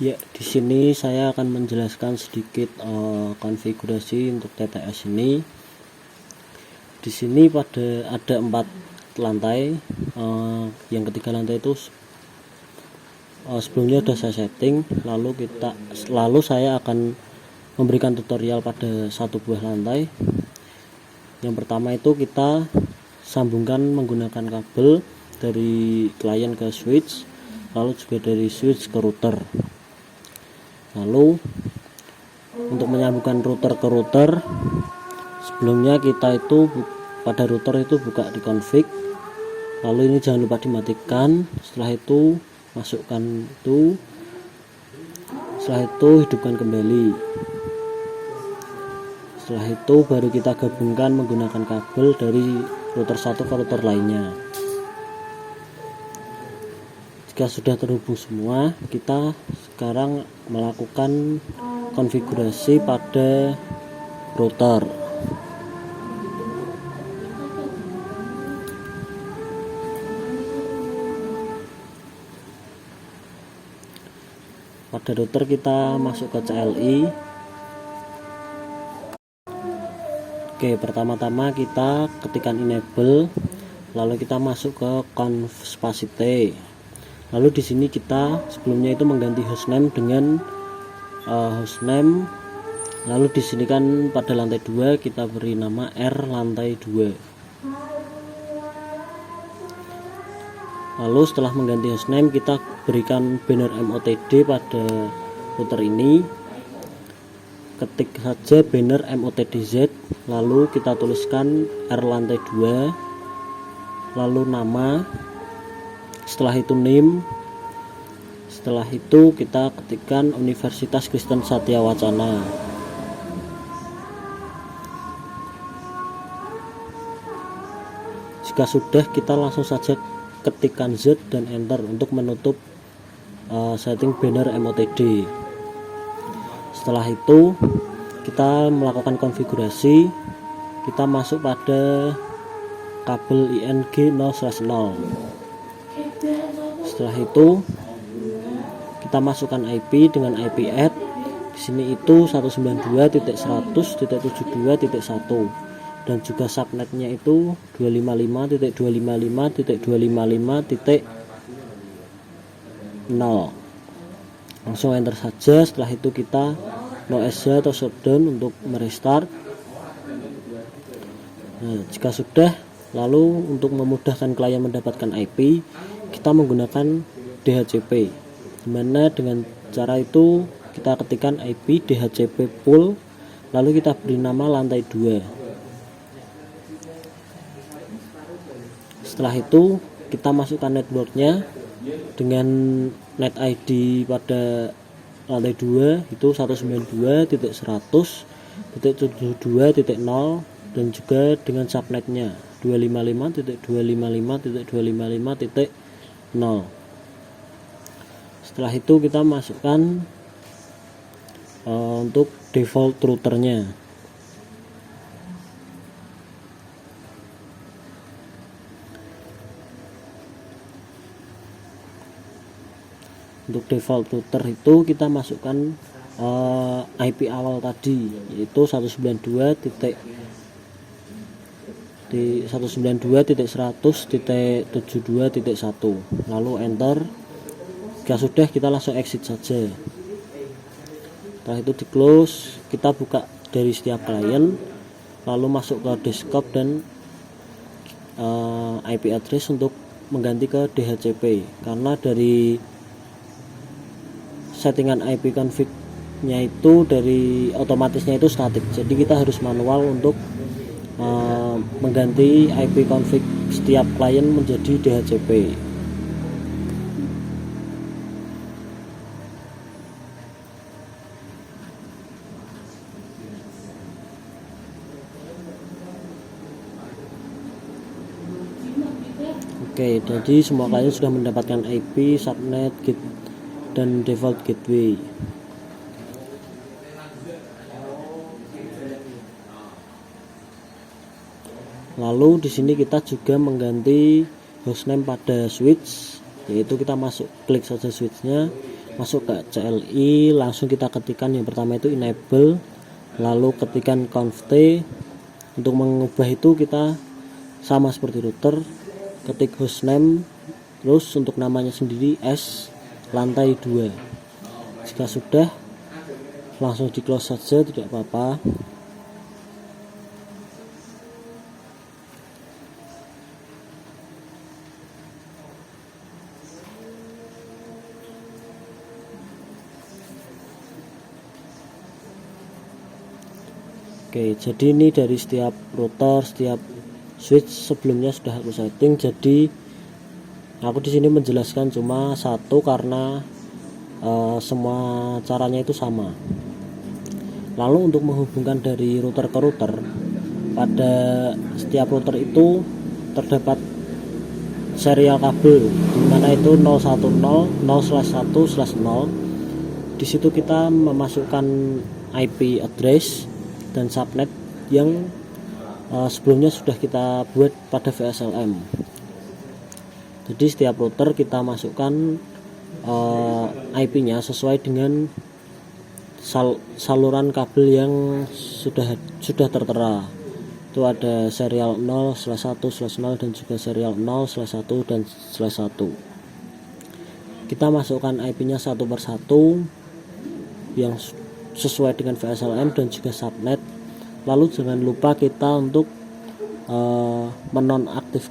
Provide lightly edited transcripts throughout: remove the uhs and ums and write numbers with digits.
Ya, di sini saya akan menjelaskan sedikit konfigurasi untuk TTS ini. Di sini ada 4 lantai. Yang ketiga lantai itu sebelumnya sudah saya setting. Lalu saya akan memberikan tutorial pada satu buah lantai. Yang pertama itu kita sambungkan menggunakan kabel dari klien ke switch, lalu juga dari switch ke router. Lalu untuk menyambungkan router ke router, sebelumnya kita itu pada router itu buka di config, lalu ini jangan lupa dimatikan. Setelah itu masukkan itu, setelah itu hidupkan kembali. Setelah itu baru kita gabungkan menggunakan kabel dari router satu ke router lainnya. Jika sudah terhubung semua, kita sekarang melakukan konfigurasi pada router. Pada router kita masuk ke CLI. Oke, pertama-tama kita ketikkan enable, lalu kita masuk ke conf spacity. Lalu di sini kita sebelumnya itu mengganti hostname dengan hostname. Lalu di sini kan pada lantai 2 kita beri nama R lantai 2. Lalu setelah mengganti hostname kita berikan banner MOTD pada router ini. Ketik saja banner MOTDZ, lalu kita tuliskan R lantai 2, lalu nama, setelah itu name, setelah itu kita ketikkan Universitas Kristen Satya Wacana. Jika sudah, kita langsung saja ketikkan Z dan enter untuk menutup setting banner MOTD. Setelah itu kita melakukan konfigurasi, kita masuk pada kabel ING 0/0. Setelah itu kita masukkan IP dengan IP add. Di sini itu 192.100.72.1 dan juga subnetnya itu 255.255.255.0. Langsung enter saja. Setelah itu kita no SH atau shutdown untuk merestart. Nah, jika sudah, lalu untuk memudahkan klien mendapatkan IP, kita menggunakan DHCP, dimana dengan cara itu kita ketikkan IP DHCP pool, lalu kita beri nama lantai 2. Setelah itu kita masukkan networknya dengan net ID pada lantai 2 itu 192.100.72.0 dan juga dengan subnetnya 255.255.255.0. Setelah itu kita masukkan untuk default routernya. Untuk default router itu kita masukkan IP awal tadi, yaitu 192.100.72.1, lalu enter. Jika sudah, kita langsung exit saja. Setelah itu di close, kita buka dari setiap klien, lalu masuk ke desktop dan IP address untuk mengganti ke DHCP, karena dari settingan IP config-nya itu dari otomatisnya itu statik, jadi kita harus manual untuk mengganti IP config setiap klien menjadi DHCP. Oke, jadi semua klien sudah mendapatkan IP, subnet, gate, dan default gateway. Lalu di sini kita juga mengganti hostname pada switch, yaitu kita klik saja switchnya, masuk ke CLI, langsung kita ketikkan yang pertama itu enable, lalu ketikkan conft. Untuk mengubah itu kita sama seperti router, ketik hostname, terus untuk namanya sendiri S lantai 2. Jika sudah, langsung di close saja, tidak apa-apa. Oke, jadi ini dari setiap router, setiap switch sebelumnya sudah aku setting. Jadi aku di sini menjelaskan cuma satu karena semua caranya itu sama. Lalu untuk menghubungkan dari router ke router, pada setiap router itu terdapat serial kabel, dimana itu 010 0/1/0. Di situ kita memasukkan IP address dan subnet yang sebelumnya sudah kita buat pada VSLM. Jadi setiap router kita masukkan IP-nya sesuai dengan saluran kabel yang sudah tertera. Itu ada serial 0/1/0 dan juga serial 0/1 dan /1. Kita masukkan IP-nya satu persatu yang sesuai dengan VSLM dan juga subnet. Lalu jangan lupa kita untuk menonaktif,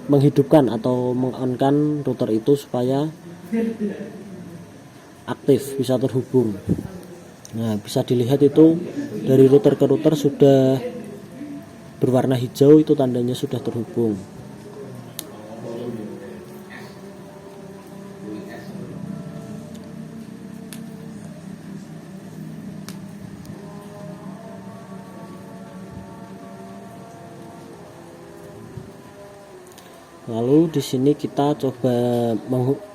menghidupkan atau mengonkan router itu supaya aktif, bisa terhubung. Nah, bisa dilihat itu dari router ke router sudah berwarna hijau, itu tandanya sudah terhubung. Lalu di sini kita coba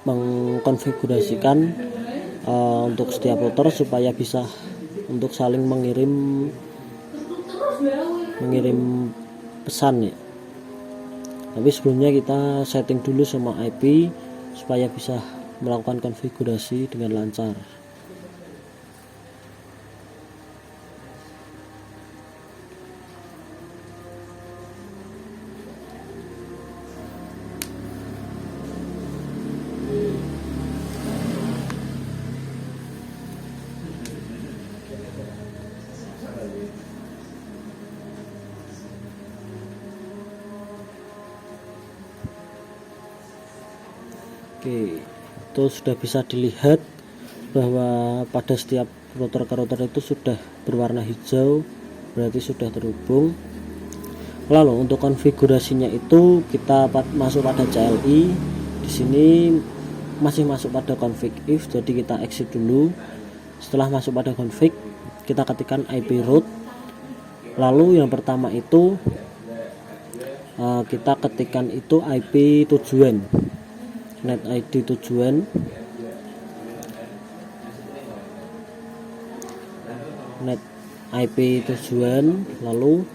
mengkonfigurasikan untuk setiap router supaya bisa untuk saling mengirim pesan ya. Tapi sebelumnya kita setting dulu semua IP supaya bisa melakukan konfigurasi dengan lancar. Oke, itu sudah bisa dilihat bahwa pada setiap router ke router itu sudah berwarna hijau, berarti sudah terhubung. Lalu untuk konfigurasinya itu kita masuk pada CLI. Di sini masih masuk pada config if, jadi kita exit dulu. Setelah masuk pada config, kita ketikkan IP root. Lalu yang pertama itu kita ketikkan itu IP tujuan, net ID tujuan, net IP tujuan, lalu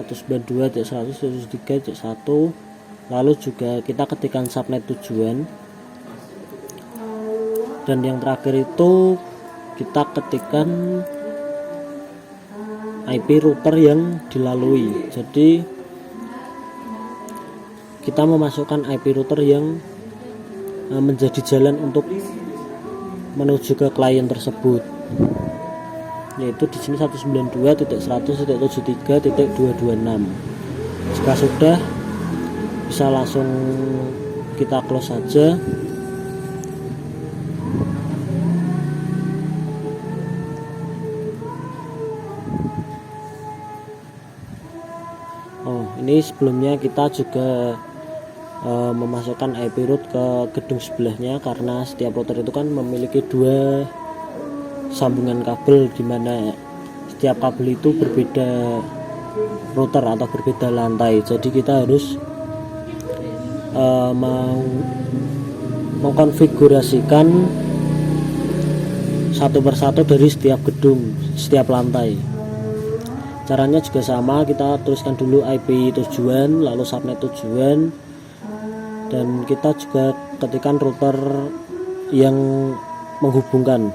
192.100.103.1, lalu juga kita ketikkan subnet tujuan, dan yang terakhir itu kita ketikkan IP router yang dilalui. Jadi kita memasukkan IP router yang menjadi jalan untuk menuju ke klien tersebut, yaitu di sini 192.100.73.226. Jika sudah, bisa langsung kita close saja. Ini sebelumnya kita juga memasukkan IP root ke gedung sebelahnya, karena setiap router itu kan memiliki dua sambungan kabel, dimana setiap kabel itu berbeda router atau berbeda lantai. Jadi kita harus mengkonfigurasikan satu persatu dari setiap gedung, setiap lantai. Caranya juga sama, kita tuliskan dulu IP tujuan, lalu subnet tujuan, dan kita juga ketikkan router yang menghubungkan.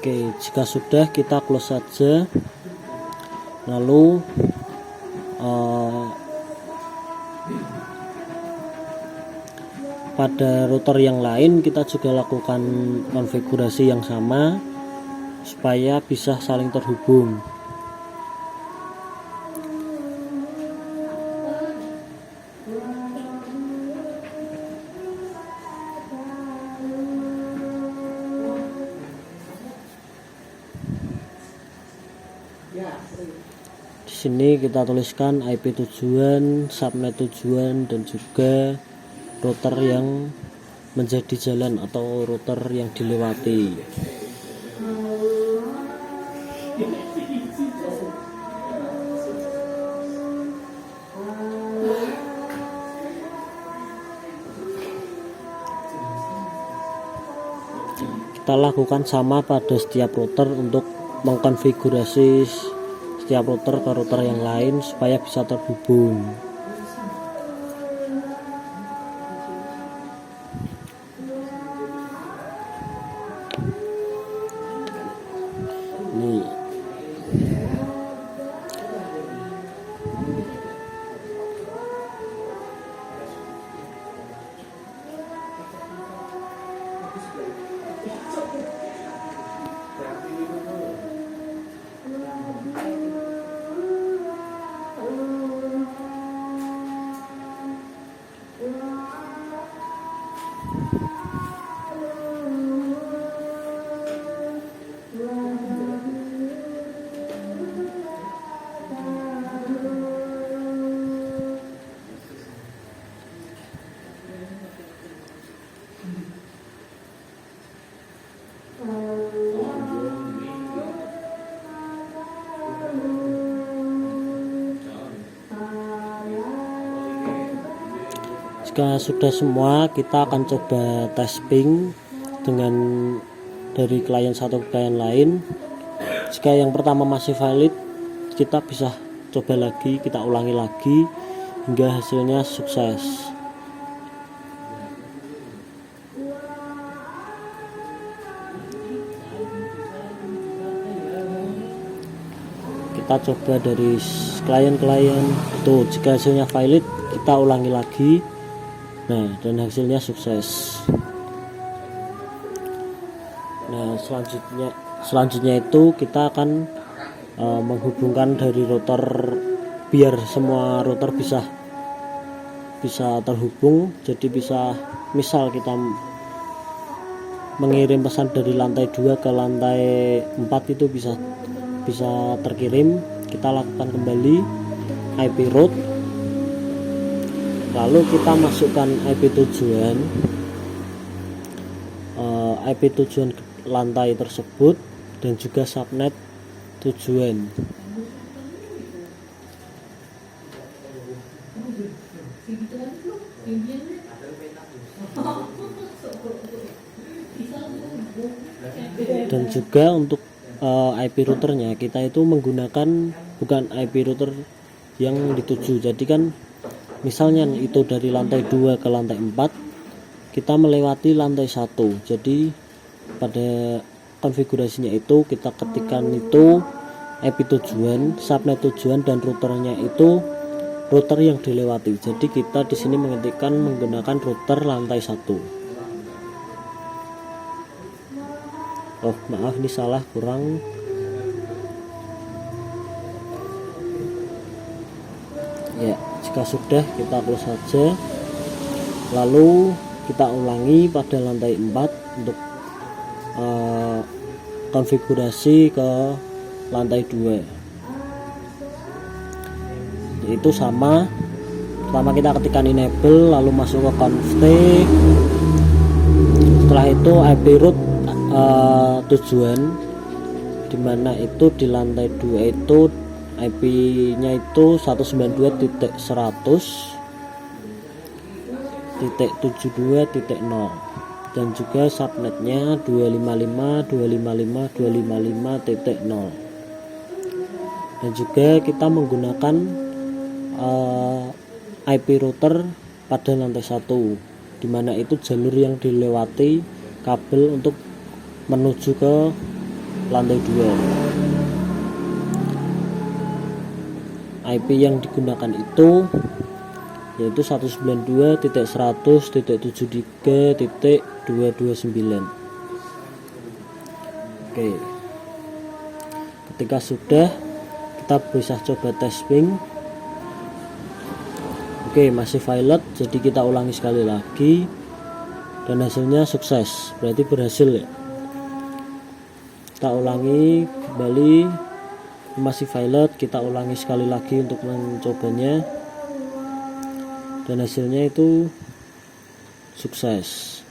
Oke, jika sudah kita close saja. Lalu pada router yang lain kita juga lakukan konfigurasi yang sama supaya bisa saling terhubung. Di sini kita tuliskan IP tujuan, subnet tujuan, dan juga router yang menjadi jalan atau router yang dilewati. Kita lakukan sama pada setiap router untuk mengkonfigurasi setiap router ke router yang lain supaya bisa terhubung. Nih. Jika sudah semua, kita akan coba tes ping dengan dari klien satu ke klien lain. Jika yang pertama masih valid, kita bisa coba lagi, kita ulangi lagi hingga hasilnya sukses. Kita coba dari klien-klien itu, jika hasilnya valid kita ulangi lagi. Nah, dan hasilnya sukses. Nah, selanjutnya itu kita akan menghubungkan dari router biar semua router bisa terhubung. Jadi bisa, misal kita mengirim pesan dari lantai 2 ke lantai 4 itu bisa terkirim. Kita lakukan kembali IP route, lalu kita masukkan IP tujuan lantai tersebut dan juga subnet tujuan. Dan juga untuk IP routernya kita itu menggunakan bukan IP router yang dituju. Jadi kan misalnya itu dari lantai 2 ke lantai 4, kita melewati lantai 1. Jadi pada konfigurasinya itu kita ketikkan itu IP tujuan, subnet tujuan, dan routernya itu router yang dilewati. Jadi kita di sini mengetikkan menggunakan router lantai 1. Oh, maaf, ini salah, kurang. Ya, jika sudah kita close saja. Lalu kita ulangi pada lantai 4 untuk konfigurasi ke lantai 2. Itu sama. Pertama kita ketikkan enable, lalu masuk ke config. Setelah itu IP route tujuan, dimana itu di lantai 2 itu IP nya itu 192.100.72.0 dan juga subnetnya 255.255.255.0. dan juga kita menggunakan IP router pada lantai 1, dimana itu jalur yang dilewati kabel untuk menuju ke lantai 2. IP yang digunakan itu yaitu 192.100.73.229. Oke, ketika sudah, kita bisa coba testing. Oke, masih violet, jadi kita ulangi sekali lagi dan hasilnya sukses, berarti berhasil ya. Kita ulangi kembali, masih violet, kita ulangi sekali lagi untuk mencobanya dan hasilnya itu sukses.